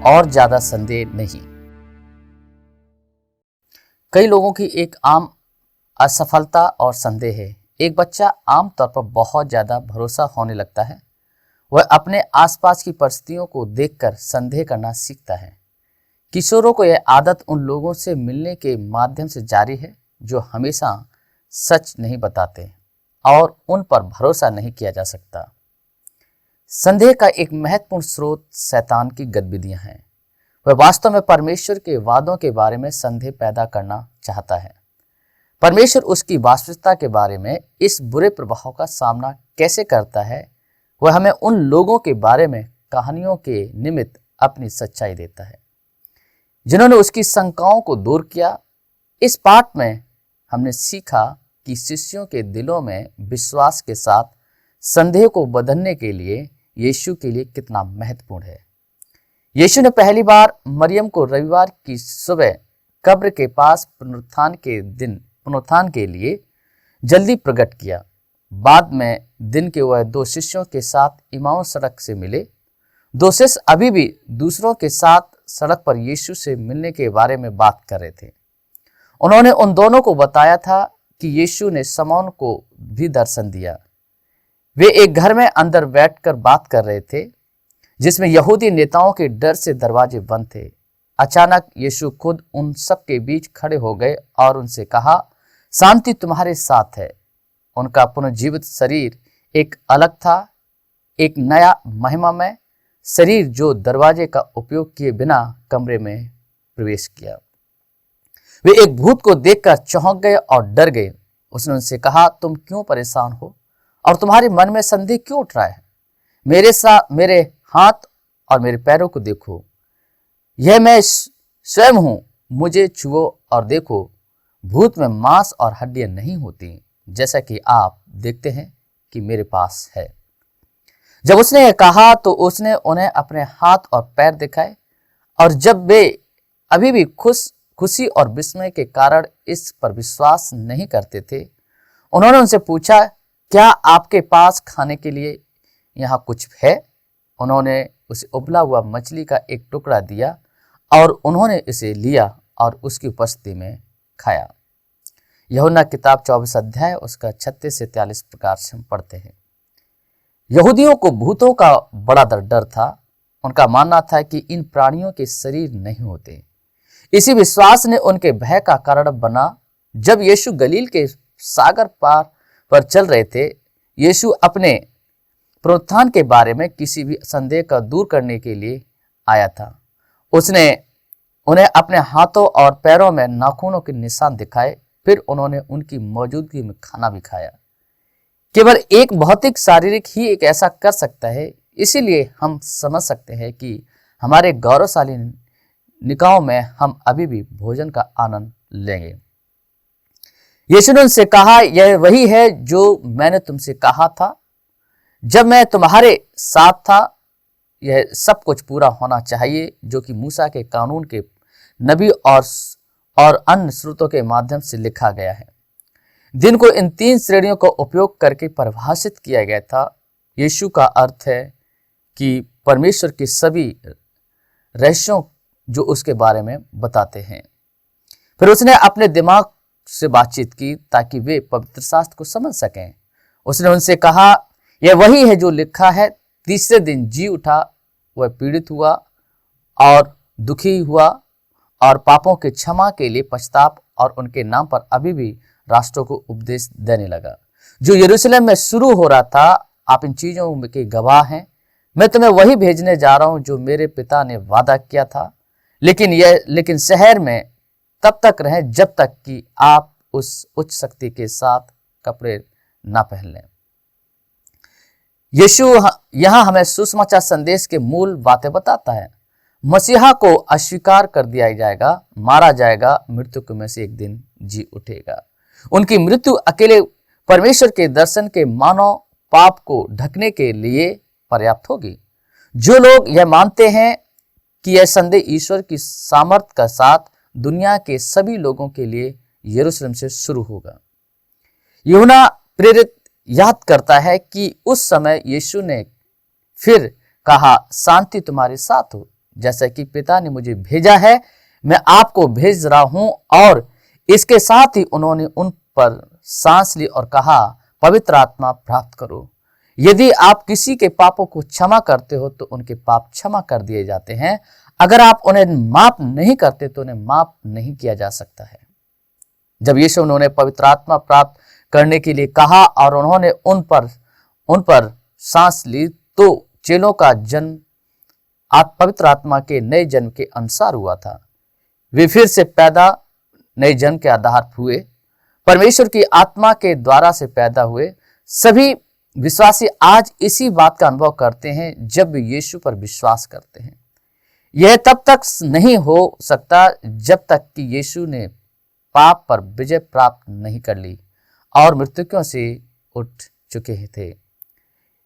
और ज्यादा संदेह नहीं। कई लोगों की एक आम असफलता और संदेह है। एक बच्चा आमतौर पर बहुत ज्यादा भरोसा होने लगता है। वह अपने आसपास की परिस्थितियों को देखकर संदेह करना सीखता है। किशोरों को यह आदत उन लोगों से मिलने के माध्यम से जारी है जो हमेशा सच नहीं बताते और उन पर भरोसा नहीं किया जा सकता। संदेह का एक महत्वपूर्ण स्रोत शैतान की गतिविधियां हैं। वह वास्तव में परमेश्वर के वादों के बारे में संदेह पैदा करना चाहता है। परमेश्वर उसकी वास्तविकता के बारे में इस बुरे प्रभाव का सामना कैसे करता है, वह हमें उन लोगों के बारे में कहानियों के निमित्त अपनी सच्चाई देता है जिन्होंने उसकी शंकाओं को दूर किया। इस पाठ में हमने सीखा कि शिष्यों के दिलों में विश्वास के साथ संदेह को बदलने के लिए यीशु के लिए कितना महत्वपूर्ण है। यीशु ने पहली बार मरियम को रविवार की सुबह कब्र के पास पुनरुत्थान के लिए जल्दी प्रकट किया। बाद में दिन के वह दो शिष्यों के साथ इमाम सड़क से मिले। दो शिष्य अभी भी दूसरों के साथ सड़क पर यीशु से मिलने के बारे में बात कर रहे थे। उन्होंने उन दोनों को बताया था कि यीशु ने शमौन को भी दर्शन दिया। वे एक घर में अंदर बैठकर बात कर रहे थे जिसमें यहूदी नेताओं के डर से दरवाजे बंद थे। अचानक यीशु खुद उन सब के बीच खड़े हो गए और उनसे कहा, शांति तुम्हारे साथ है। उनका पुनर्जीवित शरीर एक अलग था, एक नया महिमामय शरीर जो दरवाजे का उपयोग किए बिना कमरे में प्रवेश किया। वे एक भूत को देखकर चौंक गए और डर गए। उसने उनसे कहा, तुम क्यों परेशान हो और तुम्हारे मन में संदेह क्यों उठ रहा है? मेरे हाथ और मेरे पैरों को देखो, यह मैं स्वयं हूं। मुझे छुओ और देखो। भूत में मांस और हड्डियां नहीं होती, जैसा कि आप देखते हैं कि मेरे पास है। जब उसने यह कहा तो उसने उन्हें अपने हाथ और पैर दिखाए, और जब वे अभी भी खुशी और विस्मय के कारण इस पर विश्वास नहीं करते थे, उन्होंने उनसे पूछा, क्या आपके पास खाने के लिए यहाँ कुछ है? उन्होंने उसे उबला हुआ मछली का एक टुकड़ा दिया और उन्होंने इसे लिया और उसकी उपस्थिति में खाया। यूहन्ना किताब 24 अध्याय उसका 36 से 43 प्रकार से हम पढ़ते हैं। यहूदियों को भूतों का बड़ा डर था। उनका मानना था कि इन प्राणियों के शरीर नहीं होते। इसी विश्वास ने उनके भय का कारण बना। जब यीशु गलील के सागर पार पर चल रहे थे, यीशु अपने पुनरुत्थान के बारे में किसी भी संदेह का दूर करने के लिए आया था। उसने उन्हें अपने हाथों और पैरों में नाखूनों के निशान दिखाए। फिर उन्होंने उनकी मौजूदगी में खाना भी खाया। केवल एक भौतिक शारीरिक ही एक ऐसा कर सकता है। इसीलिए हम समझ सकते हैं कि हमारे गौरवशाली निकायों में हम अभी भी भोजन का आनंद लेंगे। यीशु ने उनसे कहा, यह वही है जो मैंने तुमसे कहा था जब मैं तुम्हारे साथ था। यह सब कुछ पूरा होना चाहिए जो कि मूसा के कानून के नबी और अन्य स्रोतों के माध्यम से लिखा गया है। दिन को इन 3 श्रेणियों का उपयोग करके परिभाषित किया गया था। यीशु का अर्थ है कि परमेश्वर के सभी रहस्यों जो उसके बारे में बताते हैं। फिर उसने अपने दिमाग से बातचीत की ताकि वे पवित्र शास्त्र को समझ सकें। उसने उनसे कहा, यह वही है जो लिखा है, तीसरे दिन जी उठा, वह पीड़ित हुआ और दुखी हुआ और पापों के क्षमा के लिए पछताप और उनके नाम पर अभी भी राष्ट्रों को उपदेश देने लगा जो यरूशलेम में शुरू हो रहा था। आप इन चीजों के गवाह हैं। मैं तुम्हें वही भेजने जा रहा हूं जो मेरे पिता ने वादा किया था। लेकिन शहर में तब तक रहें जब तक कि आप उस उच्च शक्ति के साथ कपड़े ना पहन लें। यीशु यहां हमें सुसमाचार संदेश के मूल बातें बताता है। मसीहा को अस्वीकार कर दिया जाएगा, मारा जाएगा, मृत्यु में से एक दिन जी उठेगा। उनकी मृत्यु अकेले परमेश्वर के दर्शन के मानव पाप को ढकने के लिए पर्याप्त होगी। जो लोग यह मानते हैं कि यह संदेश ईश्वर की सामर्थ्य के साथ दुनिया के सभी लोगों के लिए यरूशलेम से शुरू होगा। यूहन्ना प्रेरित याद करता है कि उस समय यीशु ने फिर कहा, शांति तुम्हारे साथ हो। जैसा कि पिता ने मुझे भेजा है, मैं आपको भेज रहा हूं। और इसके साथ ही उन्होंने उन पर सांस ली और कहा, पवित्र आत्मा प्राप्त करो। यदि आप किसी के पापों को क्षमा करते हो तो उनके पाप क्षमा कर दिए जाते हैं। अगर आप उन्हें माफ नहीं करते तो उन्हें माफ नहीं किया जा सकता है। जब यीशु उन्होंने पवित्र आत्मा प्राप्त करने के लिए कहा और उन्होंने उन पर सांस ली, तो चेलों का जन्म पवित्र आत्मा के नए जन्म के अनुसार हुआ था। वे फिर से पैदा नए जन्म के आधार हुए, परमेश्वर की आत्मा के द्वारा से पैदा हुए। सभी विश्वासी आज इसी बात का अनुभव करते हैं जब वे यीशु पर विश्वास करते हैं। यह तब तक नहीं हो सकता जब तक कि यीशु ने पाप पर विजय प्राप्त नहीं कर ली और मृतकों से उठ चुके थे।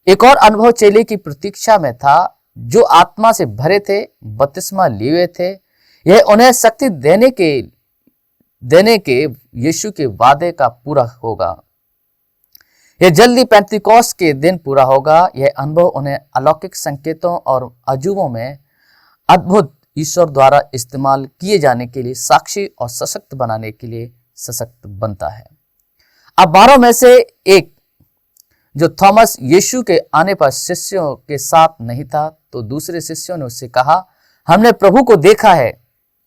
एक और अनुभव चेले की प्रतीक्षा में था, जो आत्मा से भरे थे, बपतिस्मा लिए हुए थे। यह उन्हें शक्ति देने के यीशु के वादे का पूरा होगा। यह जल्दी पेंतिकोस्त के दिन पूरा होगा। यह अनुभव उन्हें अलौकिक संकेतों और अजूबों में अद्भुत ईश्वर द्वारा इस्तेमाल किए जाने के लिए साक्षी और सशक्त बनाने के लिए सशक्त बनता है। अब 12 में से एक, जो थॉमस यीशु के आने पर शिष्यों के साथ नहीं था, तो दूसरे शिष्यों ने उससे कहा, हमने प्रभु को देखा है।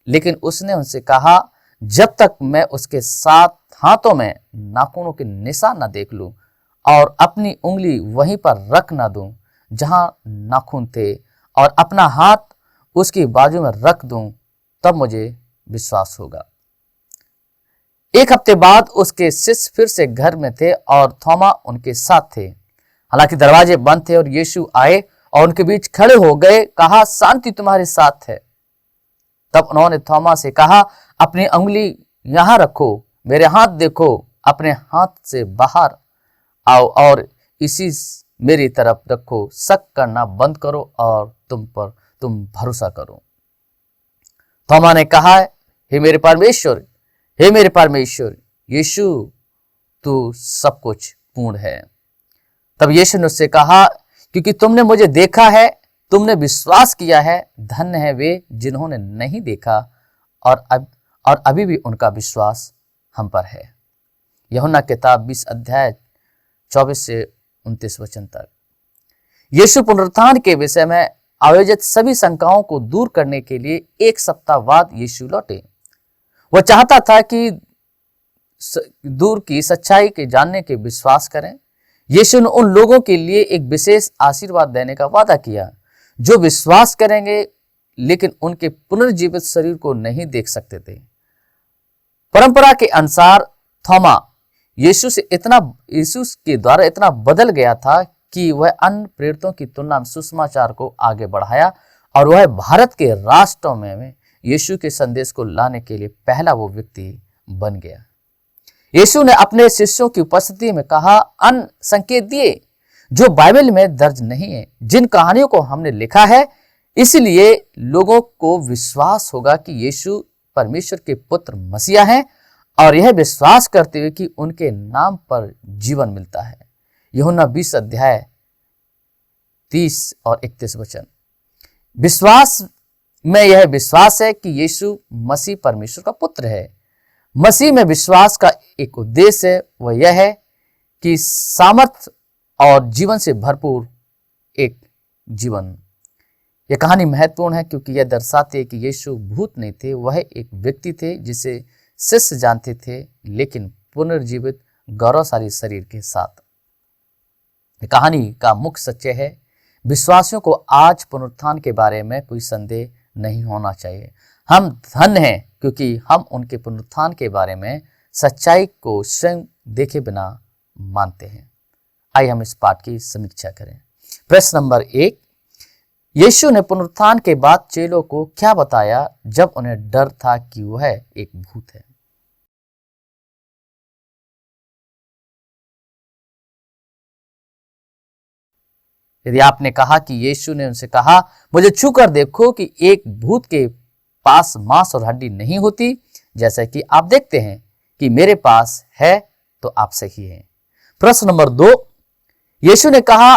लेकिन उसने उनसे कहा, जब तक मैं उसके साथ हाथों में नाखूनों के निशान न देख लूं और अपनी उंगली वहीं पर रख न दूं जहां नाखून थे, और अपना हाथ उसकी बाजू में रख दूं, तब मुझे विश्वास होगा। एक हफ्ते बाद उसके शिष्य फिर से घर में थे और थोमा उनके साथ थे। हालांकि दरवाजे बंद थे और यीशु आए और उनके बीच खड़े हो गए, कहा, शांति तुम्हारे साथ है। तब उन्होंने थोमा से कहा, अपनी उंगली यहां रखो, मेरे हाथ देखो, अपने हाथ से बाहर आओ और इसी मेरी तरफ रखो। शक करना बंद करो और तुम भरोसा करो। थोमा ने कहा, हे मेरे परमेश्वर, हे मेरे परमेश्वर। यीशु, तू सब कुछ पूर्ण है। तब यीशु ने उससे कहा, क्योंकि तुमने मुझे देखा है, तुमने विश्वास किया है। धन्य है वे जिन्होंने नहीं देखा और अभी भी उनका विश्वास हम पर है। यूहन्ना किताब 20 अध्याय 24 से 29 वचन तक। यीशु पुनरुत्थान के विषय में आयोजित सभी शंकाओं को दूर करने के लिए एक सप्ताह बाद यीशु लौटे। वह चाहता था कि दूर की सच्चाई के जानने के विश्वास करें। यीशु ने उन लोगों के लिए एक विशेष आशीर्वाद देने का वादा किया जो विश्वास करेंगे लेकिन उनके पुनर्जीवित शरीर को नहीं देख सकते थे। परंपरा के अनुसार थोमा यीशु के द्वारा इतना बदल गया था कि वह अन्य प्रेरितों की तुलना में सुसमाचार को आगे बढ़ाया और वह भारत के राष्ट्रों में यीशु के संदेश को लाने के लिए पहला वो व्यक्ति बन गया। यीशु ने अपने शिष्यों की उपस्थिति में कहा, अन्य संकेत दिए जो बाइबल में दर्ज नहीं है, जिन कहानियों को हमने लिखा है। इसलिए लोगों को विश्वास होगा कि यीशु परमेश्वर के पुत्र मसीहा हैं और यह विश्वास करते हुए कि उनके नाम पर जीवन मिलता है। यूहन्ना 20 अध्याय 30 और 31 वचन। विश्वास में यह विश्वास है कि यीशु मसीह परमेश्वर का पुत्र है। मसीह में विश्वास का एक उद्देश्य है, वह यह है कि सामर्थ और जीवन से भरपूर एक जीवन। यह कहानी महत्वपूर्ण है क्योंकि यह दर्शाती है कि यीशु भूत नहीं थे, वह एक व्यक्ति थे जिसे शिष्य जानते थे, लेकिन पुनर्जीवित गौरवशाली शरीर के साथ। कहानी का मुख्य सत्य है, विश्वासियों को आज पुनरुत्थान के बारे में कोई संदेह नहीं होना चाहिए। हम धन्य हैं क्योंकि हम उनके पुनरुत्थान के बारे में सच्चाई को स्वयं देखे बिना मानते हैं। आइए हम इस पाठ की समीक्षा करें। प्रश्न नंबर 1, यीशु ने पुनरुत्थान के बाद चेलों को क्या बताया जब उन्हें डर था कि वह एक भूत है? यदि आपने कहा कि यीशु ने उनसे कहा, मुझे छूकर देखो कि एक भूत के पास मांस और हड्डी नहीं होती, जैसा कि आप देखते हैं कि मेरे पास है, तो आप सही हैं। प्रश्न नंबर 2, यीशु ने कहा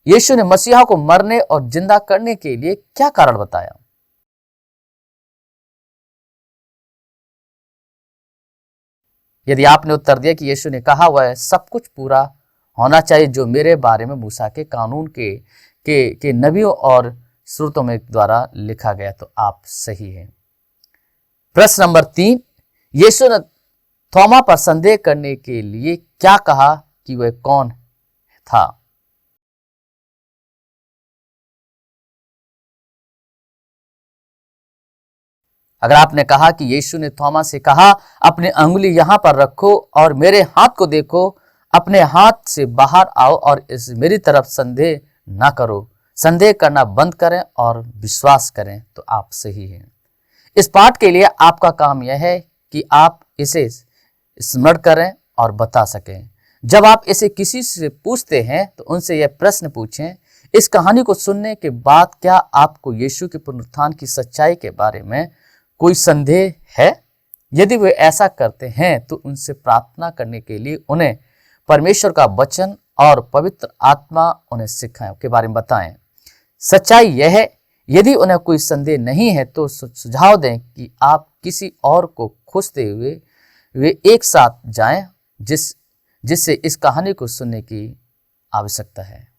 यीशु ने मसीहा को मरने और जिंदा करने के लिए क्या कारण बताया? यदि आपने उत्तर दिया कि यीशु ने कहा वह सब कुछ पूरा होना चाहिए जो मेरे बारे में मूसा के कानून के नबियों और स्रोतों में द्वारा लिखा गया, तो आप सही हैं। प्रश्न नंबर 3, यीशु ने थोमा पर संदेह करने के लिए क्या कहा कि वह कौन था? अगर आपने कहा कि यीशु ने थोमा से कहा अपनी अंगुली यहां पर रखो और मेरे हाथ को देखो, अपने हाथ से बाहर आओ और इस मेरी तरफ संदेह ना करो, संदेह करना बंद करें और विश्वास करें, तो आप सही हैं। इस पाठ के लिए आपका काम यह है कि आप इसे स्मरण करें और बता सकें। जब आप इसे किसी से पूछते हैं तो उनसे यह प्रश्न पूछें, इस कहानी को सुनने के बाद क्या आपको यीशु के पुनरुत्थान की सच्चाई के बारे में कोई संदेह है? यदि वे ऐसा करते हैं तो उनसे प्रार्थना करने के लिए उन्हें परमेश्वर का वचन और पवित्र आत्मा उन्हें सिखाएं के बारे में बताएं। सच्चाई यह है, यदि उन्हें कोई संदेह नहीं है तो सुझाव दें कि आप किसी और को खोजते हुए वे एक साथ जाएं जिससे इस कहानी को सुनने की आवश्यकता है।